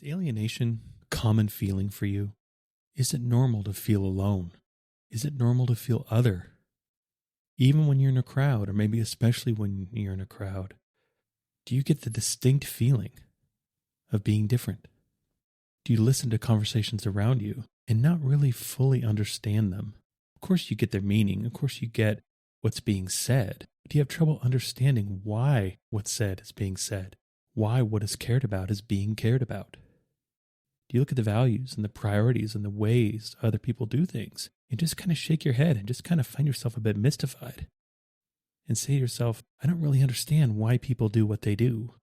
alienation a common feeling for you? Is it normal to feel alone? Is it normal to feel other? Even when you're in a crowd, or maybe especially when you're in a crowd, do you get the distinct feeling of being different? Do you listen to conversations around you and not really fully understand them? Of course you get their meaning. Of course you get what's being said. But do you have trouble understanding why what's said is being said? Why what is cared about is being cared about? Do you look at the values and the priorities and the ways other people do things and just kind of shake your head and just kind of find yourself a bit mystified and say to yourself, I don't really understand why people do what they do.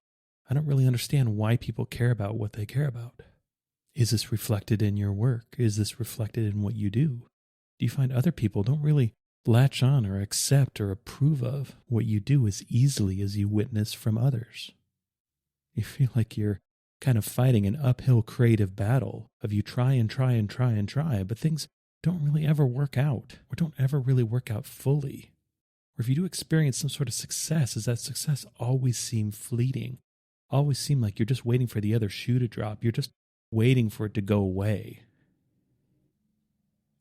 I don't really understand why people care about what they care about. Is this reflected in your work? Is this reflected in what you do? Do you find other people don't really latch on or accept or approve of what you do as easily as you witness from others? You feel like you're kind of fighting an uphill creative battle of you try and try and try and try, but things don't really ever work out or don't ever really work out fully. Or if you do experience some sort of success, does that success always seem fleeting? Always seem like you're just waiting for the other shoe to drop. You're just waiting for it to go away.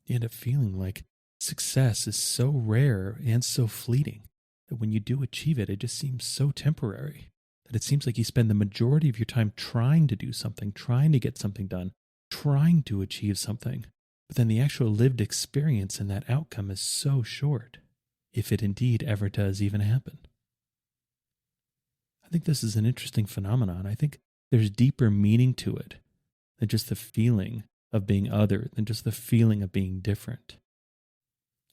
You end up feeling like success is so rare and so fleeting that when you do achieve it, it just seems so temporary that it seems like you spend the majority of your time trying to do something, trying to get something done, trying to achieve something. But then the actual lived experience and that outcome is so short, if it indeed ever does even happen. I think this is an interesting phenomenon. I think there's deeper meaning to it than just the feeling of being other, than just the feeling of being different.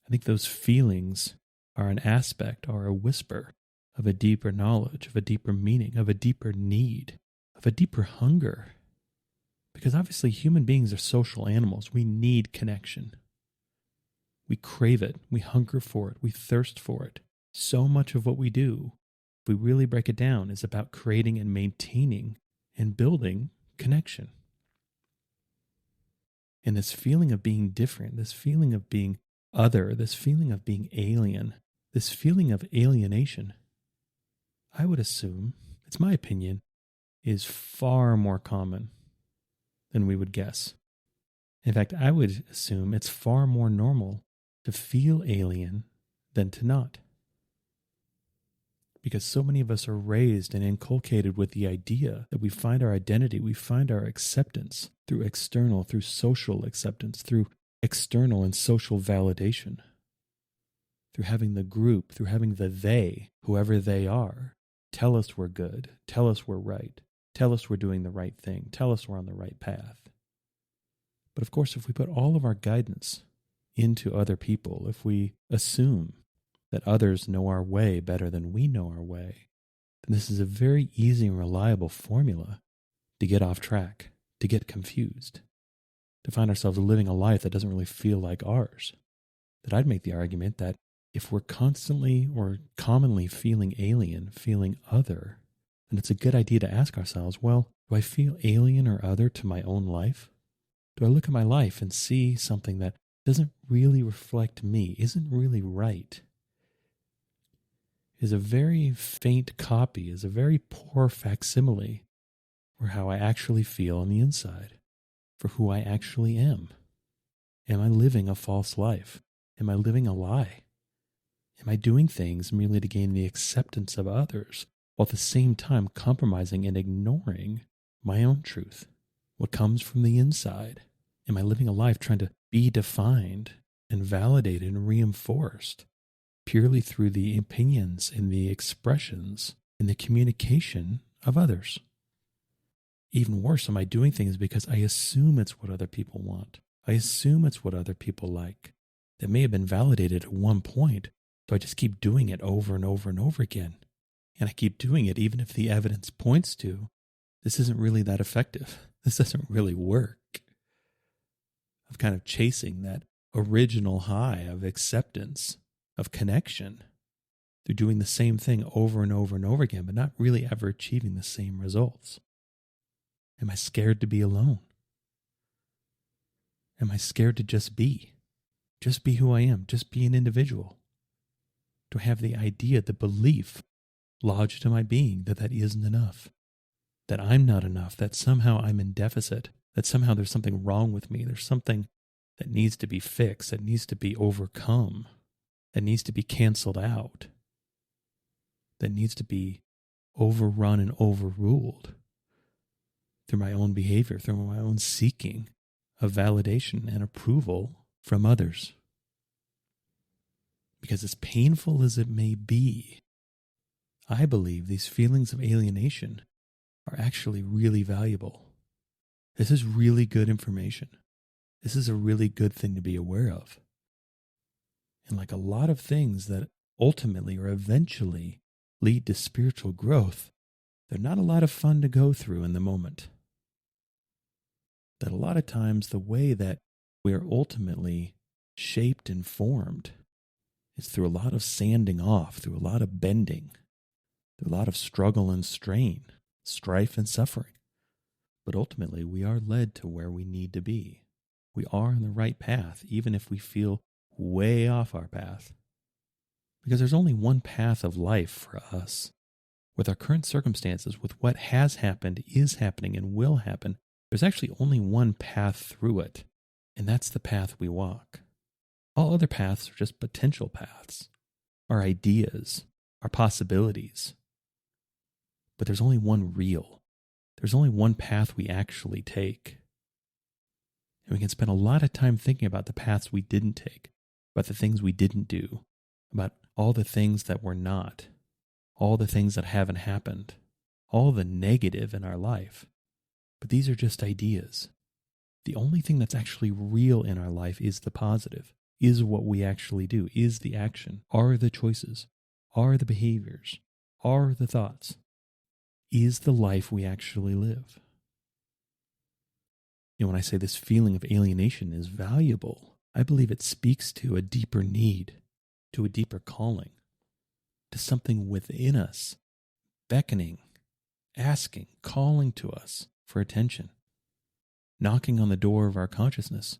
I think those feelings are an aspect or a whisper of a deeper knowledge, of a deeper meaning, of a deeper need, of a deeper hunger. Because obviously human beings are social animals. We need connection. We crave it. We hunger for it. We thirst for it. So much of what we do, if we really break it down, is about creating and maintaining and building connection. And this feeling of being different, this feeling of being other, this feeling of being alien, this feeling of alienation, I would assume, it's my opinion, is far more common than we would guess. In fact, I would assume it's far more normal to feel alien than to not. Because so many of us are raised and inculcated with the idea that we find our identity, we find our acceptance through external, through social acceptance, through external and social validation, through having the group, through having the they, whoever they are, tell us we're good, tell us we're right, tell us we're doing the right thing, tell us we're on the right path. But of course, if we put all of our guidance into other people, if we assume that others know our way better than we know our way, then this is a very easy and reliable formula to get off track, to get confused, to find ourselves living a life that doesn't really feel like ours. That I'd make the argument that if we're constantly or commonly feeling alien, feeling other, then it's a good idea to ask ourselves, well, do I feel alien or other to my own life? Do I look at my life and see something that doesn't really reflect me, isn't really right? Is a very faint copy, is a very poor facsimile for how I actually feel on the inside, for who I actually am. Am I living a false life? Am I living a lie? Am I doing things merely to gain the acceptance of others, while at the same time compromising and ignoring my own truth, what comes from the inside? Am I living a life trying to be defined and validated and reinforced purely through the opinions and the expressions and the communication of others? Even worse, am I doing things because I assume it's what other people want? I assume it's what other people like. That may have been validated at one point, so I just keep doing it over and over and over again. And I keep doing it even if the evidence points to this isn't really that effective. This doesn't really work. Of kind of chasing that original high of acceptance, of connection, through doing the same thing over and over and over again, but not really ever achieving the same results. Am I scared to be alone? Am I scared to just be? Just be who I am, just be an individual? Do I have the idea, the belief lodged in my being that that isn't enough? that I'm not enough, that somehow I'm in deficit, that somehow there's something wrong with me, there's something that needs to be fixed, that needs to be overcome, that needs to be canceled out, that needs to be overrun and overruled through my own behavior, through my own seeking of validation and approval from others. Because as painful as it may be, I believe these feelings of alienation are actually really valuable. This is really good information. This is a really good thing to be aware of. And like a lot of things that ultimately or eventually lead to spiritual growth, they're not a lot of fun to go through in the moment. That a lot of times the way that we are ultimately shaped and formed is through a lot of sanding off, through a lot of bending, through a lot of struggle and strain, strife and suffering. But ultimately, we are led to where we need to be. We are on the right path, even if we feel way off our path. Because there's only one path of life for us. With our current circumstances, with what has happened, is happening, and will happen, there's actually only one path through it, and that's the path we walk. All other paths are just potential paths, our ideas, our possibilities. But there's only one real. There's only one path we actually take. And we can spend a lot of time thinking about the paths we didn't take, about the things we didn't do, about all the things that were not, all the things that haven't happened, all the negative in our life. But these are just ideas. The only thing that's actually real in our life is the positive, is what we actually do, is the action, are the choices, are the behaviors, are the thoughts, is the life we actually live. When I say this feeling of alienation is valuable, I believe it speaks to a deeper need, to a deeper calling, to something within us, beckoning, asking, calling to us for attention, knocking on the door of our consciousness,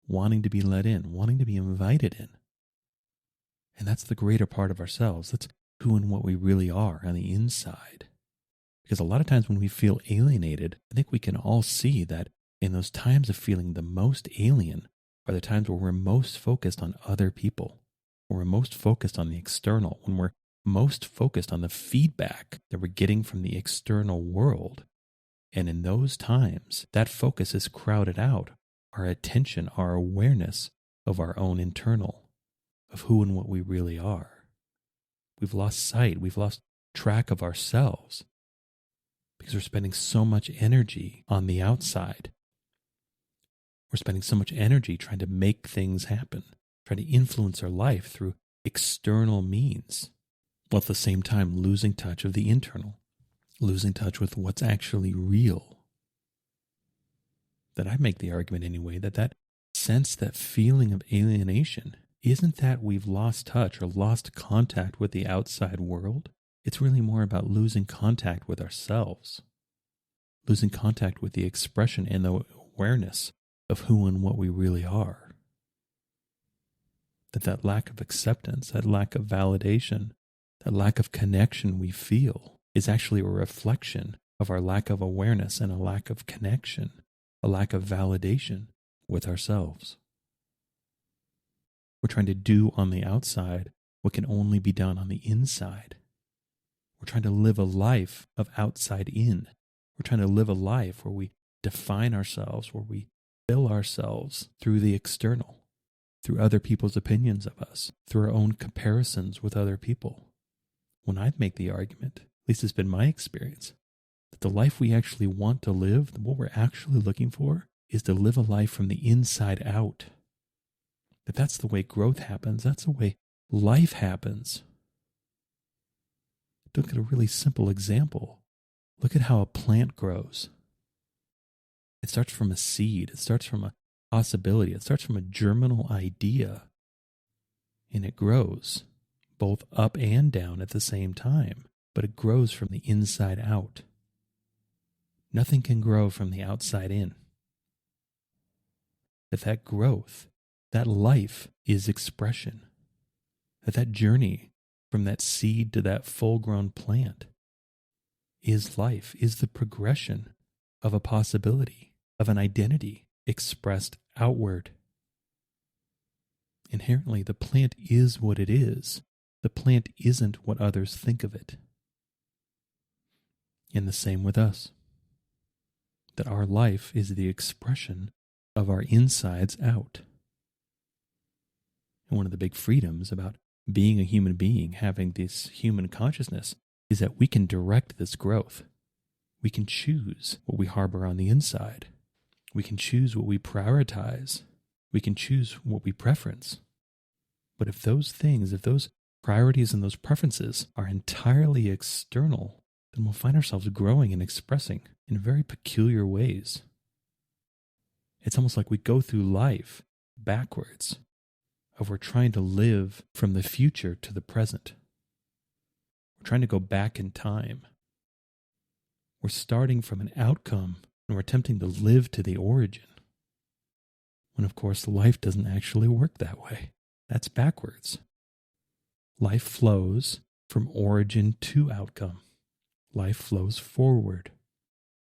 wanting to be let in, wanting to be invited in. And that's the greater part of ourselves. That's who and what we really are on the inside. Because a lot of times when we feel alienated, I think we can all see that in those times of feeling the most alien are the times where we're most focused on other people, when we're most focused on the external, when we're most focused on the feedback that we're getting from the external world. And in those times, that focus is crowded out, our attention, our awareness of our own internal, of who and what we really are. We've lost sight, we've lost track of ourselves because we're spending so much energy on the outside. We're spending so much energy trying to make things happen, trying to influence our life through external means, while at the same time losing touch of the internal, losing touch with what's actually real. That I make the argument anyway, that sense, that feeling of alienation, isn't that we've lost touch or lost contact with the outside world. It's really more about losing contact with ourselves, losing contact with the expression and the awareness of who and what we really are. That lack of acceptance, that lack of validation, that lack of connection we feel is actually a reflection of our lack of awareness and a lack of connection, a lack of validation with ourselves. We're trying to do on the outside what can only be done on the inside. We're trying to live a life of outside in. We're trying to live a life where we define ourselves, where we fill ourselves through the external, through other people's opinions of us, through our own comparisons with other people. When I make the argument, at least it's been my experience, that the life we actually want to live, what we're actually looking for, is to live a life from the inside out. That's the way growth happens. That's the way life happens. Look at a really simple example. Look at how a plant grows. It starts from a seed. It starts from a possibility. It starts from a germinal idea. And it grows both up and down at the same time. But it grows from the inside out. Nothing can grow from the outside in. That growth, that life is expression. That journey from that seed to that full-grown plant is life, is the progression of a possibility, of an identity expressed outward. Inherently, the plant is what it is. The plant isn't what others think of it. And the same with us. That our life is the expression of our insides out. And one of the big freedoms about being a human being, having this human consciousness, is that we can direct this growth. We can choose what we harbor on the inside. We can choose what we prioritize. We can choose what we preference. But if those things, if those priorities and those preferences are entirely external, then we'll find ourselves growing and expressing in very peculiar ways. It's almost like we go through life backwards, of we're trying to live from the future to the present. We're trying to go back in time. We're starting from an outcome and we're attempting to live to the origin. When of course life doesn't actually work that way. That's backwards. Life flows from origin to outcome. Life flows forward.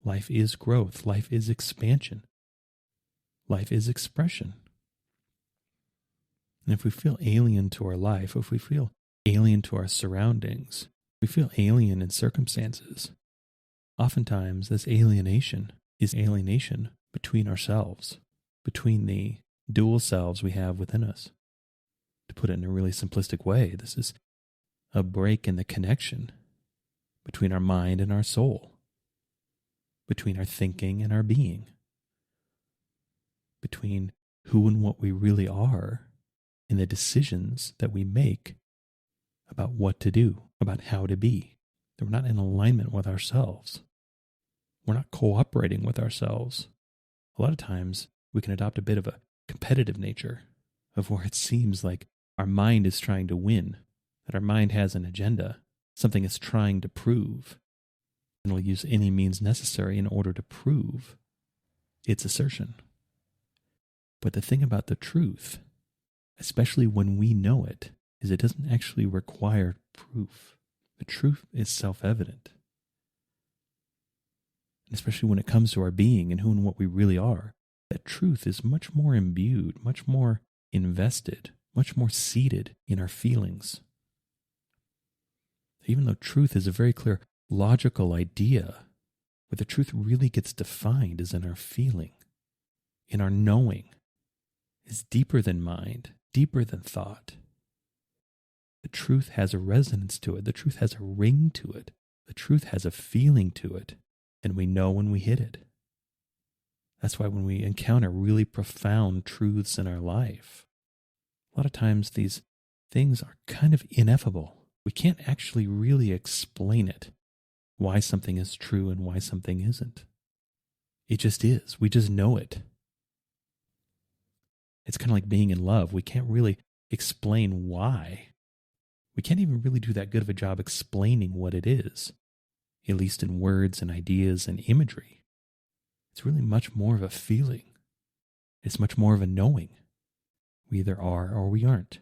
Life is growth. Life is expansion. Life is expression. And if we feel alien to our life, if we feel alien to our surroundings, we feel alien in circumstances, oftentimes this alienation is alienation between ourselves, between the dual selves we have within us. To put it in a really simplistic way, this is a break in the connection between our mind and our soul, between our thinking and our being, between who and what we really are and the decisions that we make about what to do, about how to be. That we're not in alignment with ourselves. We're not cooperating with ourselves. A lot of times we can adopt a bit of a competitive nature of where it seems like our mind is trying to win, that our mind has an agenda, something it's trying to prove, and will use any means necessary in order to prove its assertion. But the thing about the truth, especially when we know it, is it doesn't actually require proof. The truth is self-evident. And especially when it comes to our being and who and what we really are, that truth is much more imbued, much more invested, much more seated in our feelings. Even though truth is a very clear logical idea, where the truth really gets defined is in our feeling, in our knowing, is deeper than mind, deeper than thought. The truth has a resonance to it. The truth has a ring to it. The truth has a feeling to it. And we know when we hit it. That's why when we encounter really profound truths in our life, a lot of times these things are kind of ineffable. We can't actually really explain it, why something is true and why something isn't. It just is. We just know it. It's kind of like being in love. We can't really explain why. We can't even really do that good of a job explaining what it is, at least in words and ideas and imagery. It's really much more of a feeling. It's much more of a knowing. We either are or we aren't.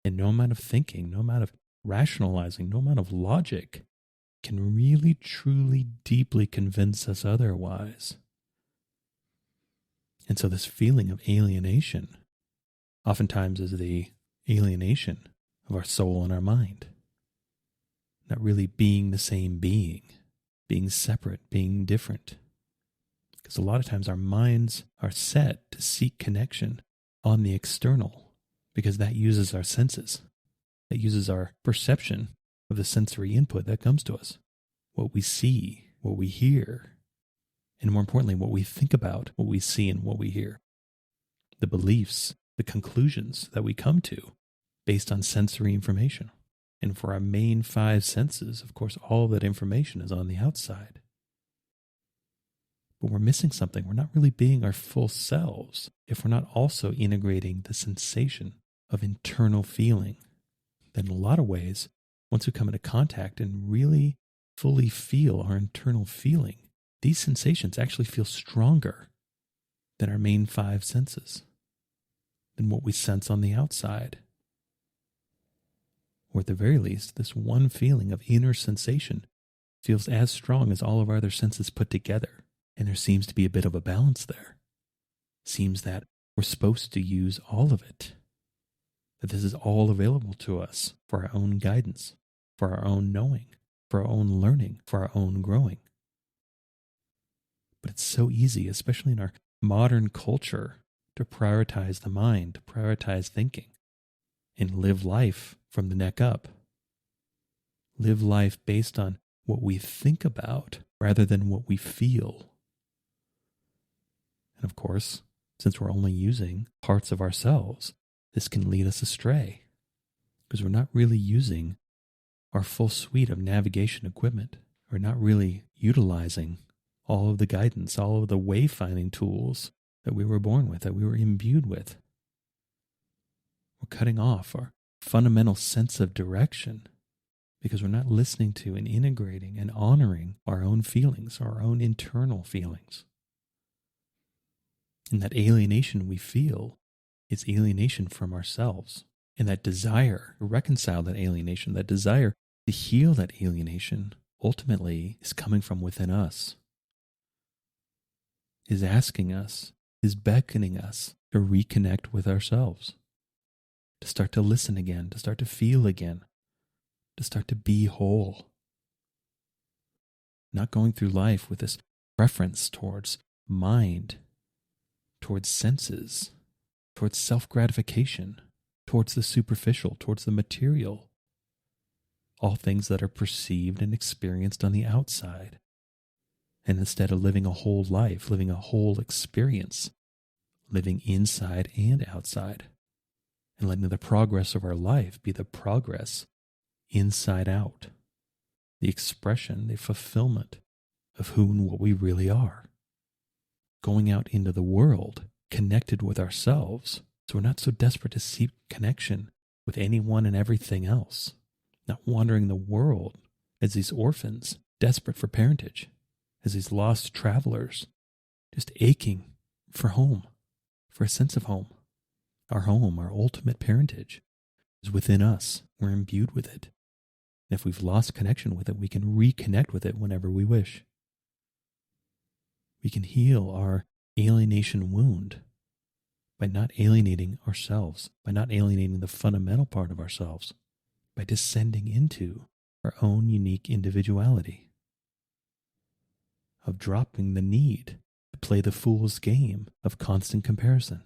And no amount of thinking, no amount of rationalizing, no amount of logic can really, truly, deeply convince us otherwise. And so this feeling of alienation oftentimes is the alienation of our soul and our mind. Not really being the same being separate, being different. Because a lot of times our minds are set to seek connection on the external, because that uses our senses. That uses our perception of the sensory input that comes to us. What we see, what we hear, and more importantly, what we think about what we see and what we hear. The beliefs, the conclusions that we come to based on sensory information. And for our main five senses, of course, all of that information is on the outside. But we're missing something. We're not really being our full selves if we're not also integrating the sensation of internal feeling. Then in a lot of ways, once we come into contact and really fully feel our internal feeling, these sensations actually feel stronger than our main five senses, than what we sense on the outside. Or at the very least, this one feeling of inner sensation feels as strong as all of our other senses put together. And there seems to be a bit of a balance there. Seems that we're supposed to use all of it. That this is all available to us for our own guidance, for our own knowing, for our own learning, for our own growing. But it's so easy, especially in our modern culture, to prioritize the mind, to prioritize thinking, and live life from the neck up. Live life based on what we think about rather than what we feel. And of course, since we're only using parts of ourselves, this can lead us astray because we're not really using our full suite of navigation equipment. We're not really utilizing all of the guidance, all of the wayfinding tools that we were born with, that we were imbued with. We're cutting off our fundamental sense of direction because we're not listening to and integrating and honoring our own feelings, our own internal feelings. And that alienation we feel is alienation from ourselves. And that desire to reconcile that alienation, that desire to heal that alienation, ultimately is coming from within us, is asking us, is beckoning us to reconnect with ourselves, to start to listen again, to start to feel again, to start to be whole. Not going through life with this preference towards mind, towards senses, towards self-gratification, towards the superficial, towards the material. All things that are perceived and experienced on the outside. And instead of living a whole life, living a whole experience, living inside and outside, and letting the progress of our life be the progress inside out, the expression, the fulfillment of who and what we really are. Going out into the world, connected with ourselves, so we're not so desperate to seek connection with anyone and everything else. Not wandering the world as these orphans, desperate for parentage, as these lost travelers, just aching for home, for a sense of home. Our home, our ultimate parentage, is within us. We're imbued with it. And if we've lost connection with it, we can reconnect with it whenever we wish. We can heal our alienation wound by not alienating ourselves, by not alienating the fundamental part of ourselves, by descending into our own unique individuality, of dropping the need to play the fool's game of constant comparison.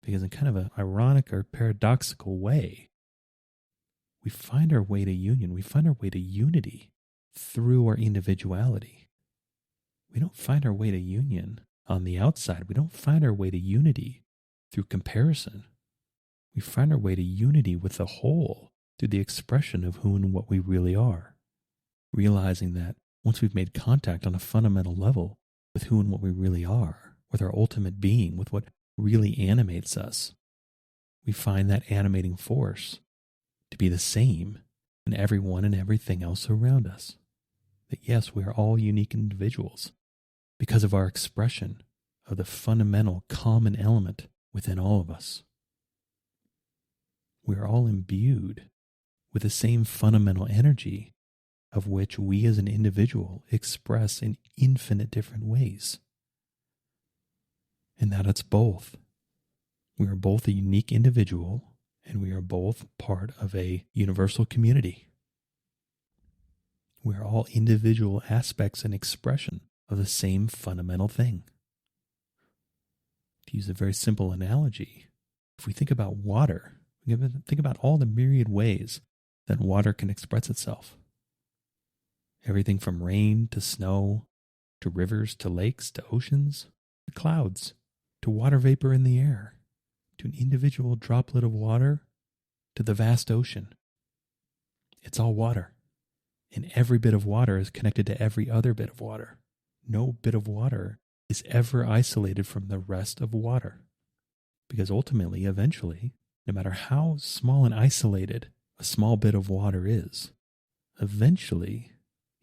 Because in kind of an ironic or paradoxical way, we find our way to union, we find our way to unity through our individuality. We don't find our way to union on the outside. We don't find our way to unity through comparison. We find our way to unity with the whole through the expression of who and what we really are. Realizing that once we've made contact on a fundamental level with who and what we really are, with our ultimate being, with what really animates us, we find that animating force to be the same in everyone and everything else around us. That yes, we are all unique individuals because of our expression of the fundamental common element within all of us. We are all imbued with the same fundamental energy of which we as an individual express in infinite different ways. And that it's both. We are both a unique individual and we are both part of a universal community. We are all individual aspects and expression of the same fundamental thing. To use a very simple analogy, if we think about water, we can think about all the myriad ways that water can express itself. Everything from rain to snow, to rivers, to lakes, to oceans, to clouds, to water vapor in the air, to an individual droplet of water, to the vast ocean. It's all water. And every bit of water is connected to every other bit of water. No bit of water is ever isolated from the rest of water. Because ultimately, eventually, no matter how small and isolated a small bit of water is, eventually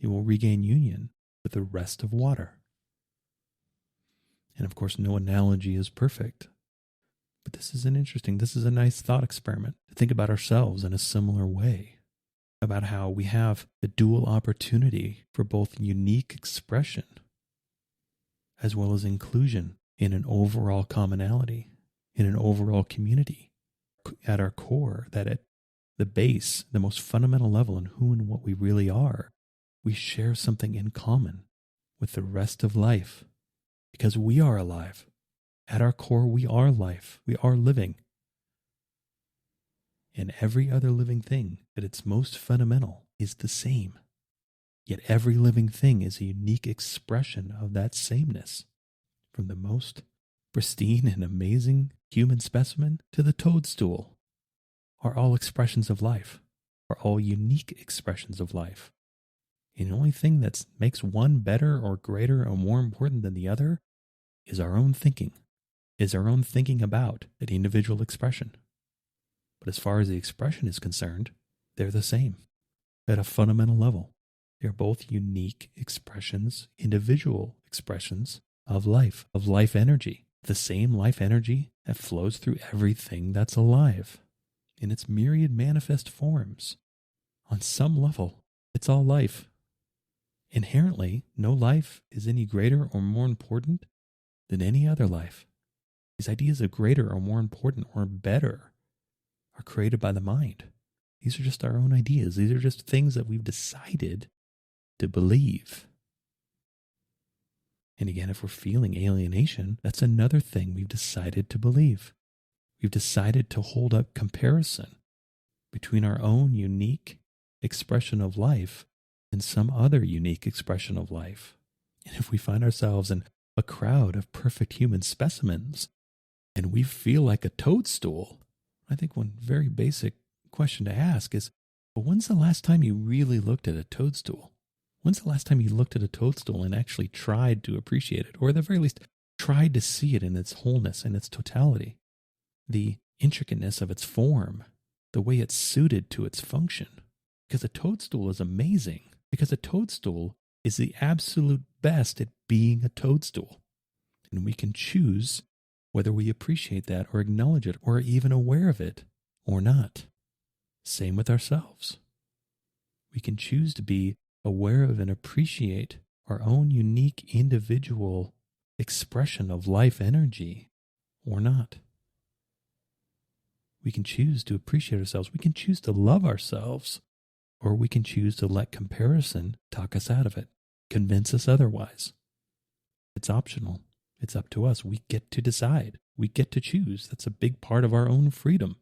it will regain union with the rest of water. And of course, no analogy is perfect. But this is a nice thought experiment to think about ourselves in a similar way. about how we have the dual opportunity for both unique expression as well as inclusion in an overall commonality, in an overall community. At our core, that at the base, the most fundamental level in who and what we really are, we share something in common with the rest of life because we are alive. At our core, we are life. We are living. And every other living thing at its most fundamental is the same. Yet every living thing is a unique expression of that sameness, from the most pristine and amazing human specimen to the toadstool, are all expressions of life, are all unique expressions of life. And the only thing that makes one better or greater or more important than the other is our own thinking, about that individual expression. But as far as the expression is concerned, they're the same at a fundamental level. They're both unique expressions, individual expressions of life energy, the same life energy that flows through everything that's alive in its myriad manifest forms. On some level, it's all life. Inherently, no life is any greater or more important than any other life. These ideas of greater or more important or better are created by the mind. These are just our own ideas. These are just things that we've decided to believe. And again, if we're feeling alienation, that's another thing we've decided to believe. We've decided to hold up comparison between our own unique expression of life and some other unique expression of life. And if we find ourselves in a crowd of perfect human specimens and we feel like a toadstool, I think one very basic question to ask is, well, when's the last time you really looked at a toadstool? When's the last time you looked at a toadstool and actually tried to appreciate it, or at the very least tried to see it in its wholeness and its totality, the intricateness of its form, the way it's suited to its function? Because a toadstool is amazing, because a toadstool is the absolute best at being a toadstool. And we can choose whether we appreciate that or acknowledge it or are even aware of it or not. Same with ourselves. We can choose to be aware of and appreciate our own unique individual expression of life energy or not. We can choose to appreciate ourselves. We can choose to love ourselves, or we can choose to let comparison talk us out of it, convince us otherwise. It's optional. It's up to us. We get to decide. We get to choose. That's a big part of our own freedom.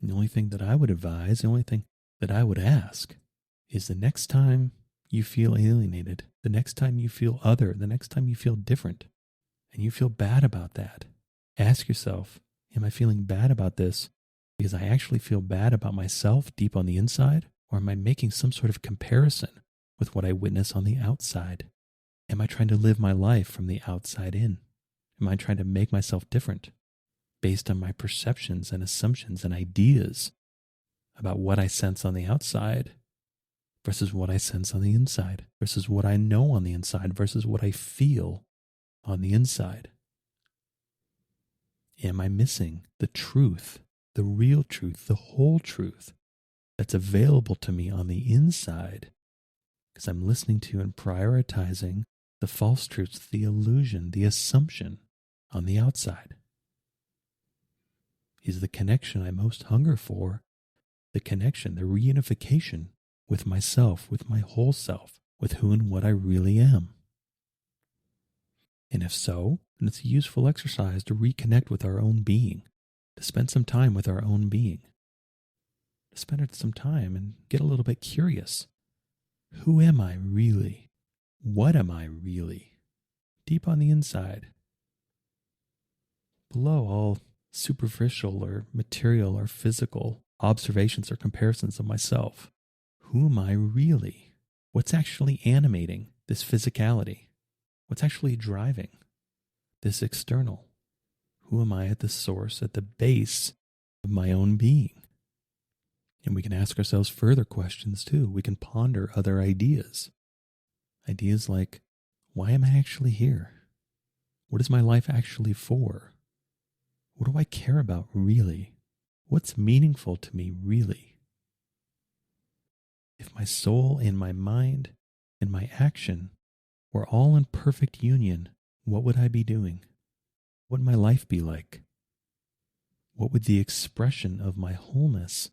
And the only thing that I would advise, the only thing that I would ask is the next time you feel alienated, the next time you feel other, the next time you feel different, and you feel bad about that, ask yourself, am I feeling bad about this because I actually feel bad about myself deep on the inside? Or am I making some sort of comparison with what I witness on the outside? Am I trying to live my life from the outside in? Am I trying to make myself different based on my perceptions and assumptions and ideas about what I sense on the outside versus what I sense on the inside, versus what I know on the inside versus what I feel on the inside? Am I missing the truth, the real truth, the whole truth that's available to me on the inside because I'm listening to and prioritizing the false truths, the illusion, the assumption on the outside? Is the connection I most hunger for the connection, the reunification with myself, with my whole self, with who and what I really am? And if so, then it's a useful exercise to reconnect with our own being, to spend some time with our own being, to spend some time and get a little bit curious. Who am I really? What am I really? Deep on the inside. Below all superficial or material or physical observations or comparisons of myself. Who am I really? What's actually animating this physicality? What's actually driving this external? Who am I at the source, at the base of my own being? And we can ask ourselves further questions too. We can ponder other ideas. Ideas like, why am I actually here? What is my life actually for? What do I care about really? What's meaningful to me really? if my soul and my mind and my action were all in perfect union, what would I be doing? What would my life be like? What would the expression of my wholeness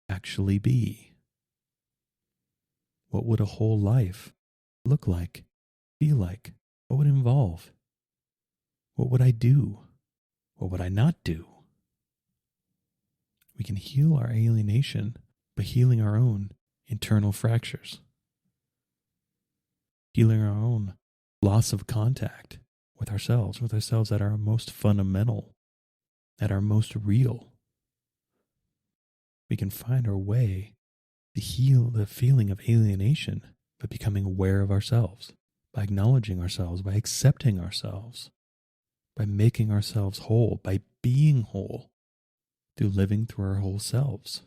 actually be? What would a whole life look like, feel like? What would it involve? What would I do? What would I not do? We can heal our alienation by healing our own internal fractures, healing our own loss of contact with ourselves at our most fundamental, at our most real. We can find our way to heal the feeling of alienation by becoming aware of ourselves, by acknowledging ourselves, by accepting ourselves, by making ourselves whole, by being whole, through living through our whole selves,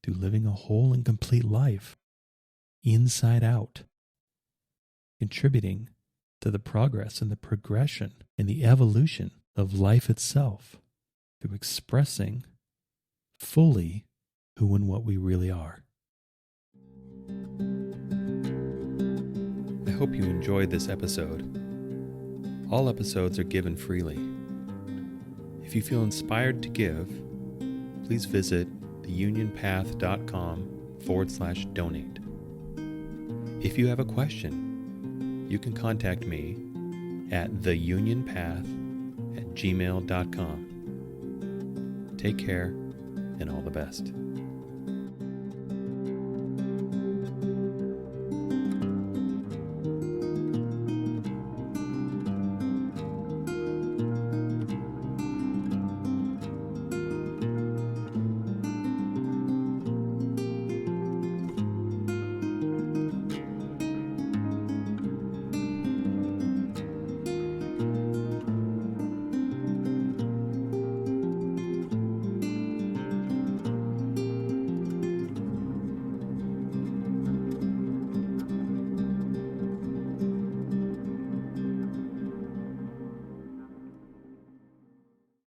through living a whole and complete life, inside out, contributing to the progress and the progression and the evolution of life itself, through expressing fully who and what we really are. I hope you enjoyed this episode. All episodes are given freely. If you feel inspired to give, please visit theunionpath.com/donate. If you have a question, you can contact me at theunionpath@gmail.com. Take care and all the best.